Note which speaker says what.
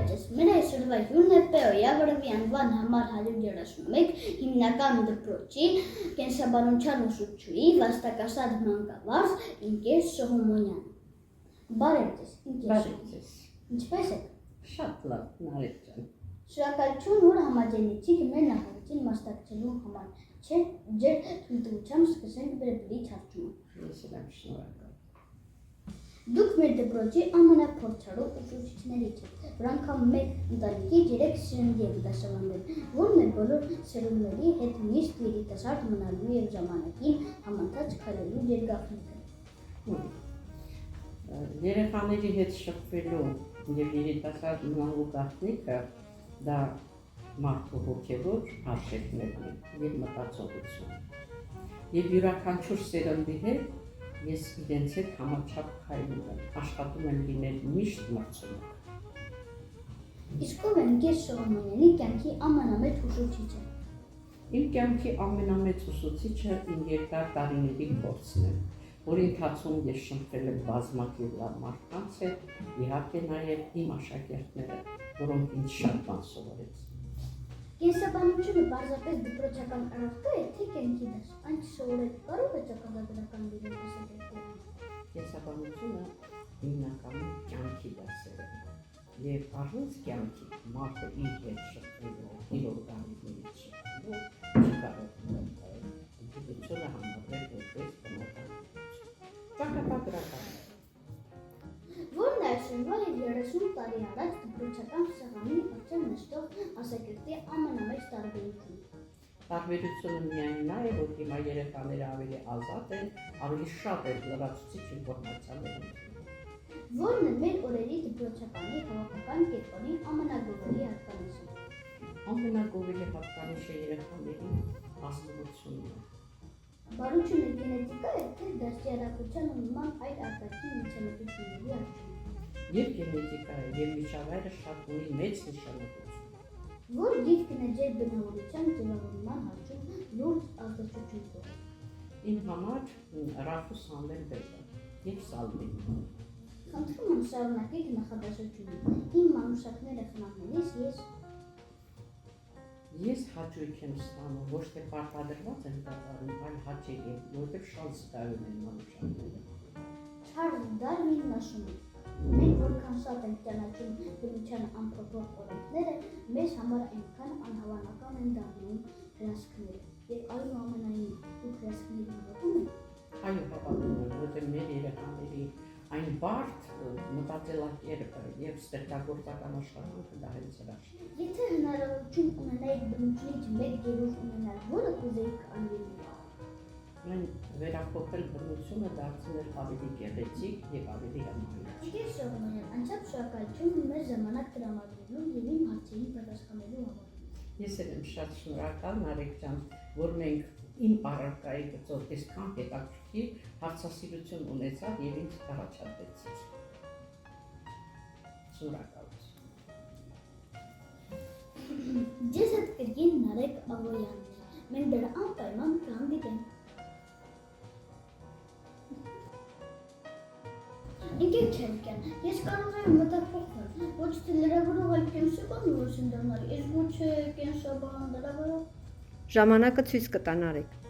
Speaker 1: ձեզ, մեր այսօրվա հյուրն է Պեոյավորովի անվան համար 131 հիմնական դպրոցի կենսաբանության ուսուցչուհի վաստակասար մանկավարժ Ինկեր Սողոմոնյանը։ Բարև ձեզ, Ինկեր Սողոմոնյան։ Ինչպե՞ս եք։
Speaker 2: Շատ լավ, Նարեկ ջան։
Speaker 1: Շնորհակալություն, որ համաձայնեցիք մեր նախագծին մասնակցելու համար։ Չէ, ձեր թույլտվությամբ սկսենք վերաբերիչ հարցումը։
Speaker 2: Ես եմ շնորհակալ։
Speaker 1: Դուք մեր դպրոցի ամենափորձառու ուսուցիչներից եք, որ անգամ մեկ ընտանիքի 3 սերունդի եք դասավանդել, որն է բոլոր սերունդների հետ միշտ երիտասարդ մնալու և ժամանակին համընթաց քայլելու ձեր գաղտնիքը։
Speaker 2: Երեխաների հետ շփվելու և երիտասարդ մնալու գաղտնիքը դա մարդու հոգևոր արժեքներն են և մտածողություն։ Եվ յուրաքանչյուր սերնդի հետ ես իրենց հետ համաչափ քայլում եմ, աշխատում եմ լինել միշտ մրցունակ։
Speaker 1: Իսկ ով է Ինկեր Սողոմոնյանի կյանքի ամենամեծ ուսուցիչը։
Speaker 2: Իմ կյանքի ամենամեծ ուսուցիչը իմ երկար տարիների փորձն է, որի ընթացքում ես շփվել եմ բազմաթիվ լավ մարդկանց հետ, իհարկե նաև իմ աշակերտները, որոնք ինձ շատ բան սովորեցին։
Speaker 1: Կենսաբանությունը պարզապես դպրոցական առարկա է, թե կյանքի դաս, այն սովորել կարող է ճակատագրական լինել աշակերտներին։
Speaker 2: Կենսաբանությունը հիմնականում կյանքի դասեր է, և առանց կյանքի մարդը իր հետ շփվելու, իր օրգանիզմից շփվելու չկարող գիտությունը համարվել որպես բնական ճակատագրական։
Speaker 1: Որն է այսօրվա և 30 տարի առաջ դպրոցական սեղանի առջև նստող աշակերտի ամենամեծ տարբերությունը։
Speaker 2: Տարբերությունը միայն նա է, որ հիմա երեխաները ավելի ազատ են, ավելի շատ են լրացուցիչ ինֆորմացիաներ ունենում։
Speaker 1: Որն է մեր օրերի դպրոցականի հավաքական կերպարի ամենագովելի հատկանիշը։
Speaker 2: Ամենագովելի հատկանիշը երեխաների հասկացությունն է։
Speaker 1: Բարությունը գենետիկա է, թե դաստիարակության ու նման այլ արտաքին միջամտությունների արդյունք։
Speaker 2: Եվ գենետիկա է, և միջավայրը շատ ունի մեծ նշանակություն։
Speaker 1: Որ գիտքն է ձեր բնավորության ձևավորման հարցում լուրջ ազդեցություն թողել։
Speaker 2: Իմ համար Ռաֆուս Համլետը և Սալմենը։
Speaker 1: Խնդրում եմ շարունակեք նախադասությունը։ Իմ մանուշակները խնամելիս
Speaker 2: Ես հաճույք եմ ստանում, ոչ թե պարտադրված եմ կատարում, այլ հաճելի, որտեղ շատ զգայուն են մանուշակները։
Speaker 1: Չարլզ Դարվինն ասում է. մենք որքան շատ ենք ճանաչում բնության անփոփոխ օրենքները, մեզ համար այնքան անհավանական են դառնում հրաշքները։ Եվ այնուամենայնիվ դուք հրաշքներին հավատում եք։
Speaker 2: Այո, հավատում եմ, որտեղ մեր երեխաների այն բարդ մտածելակերպը և ստեղծագործական աշխատանքը դա հենց հրաշք է։
Speaker 1: Եթե հնարավորություն ունենայիք բնությունից 1/3 ունենալ, որը կուզեիք անվերել։
Speaker 2: Մենք վերափոխել բնությունը դարձնել ավելի գեղեցիկ և ավելի հմայիչ։
Speaker 1: Ինկեր Սողոմոնյան, անչափ շնորհակալություն մեր ժամանակ տրամադրելու և իմ հարցերին պատասխանելու համար։
Speaker 2: Ես եմ շատ շնորհակալ, Նարեկ ջան, որ մենք իմ առարկայի գծով այսքան հետաքրքիր հարցասիրություն ունեցավ և ինձ առաջադրեցիք։ Շնորհակալություն։
Speaker 1: Ձեզ հետ կրկին Նարեկ Աղոյանն է։ Մենք դեռ անպայման կհանդիպենք։ Ինկեր Չելկյան, ես կարող եմ մտափոխվել, ոչ թե լրագրող, այլ կենսաբան ուզում դառնալ, իսկ ոչ թե կենսաբան լրագրող։
Speaker 3: Ժամանակը ցույց կտա, Նարեկ։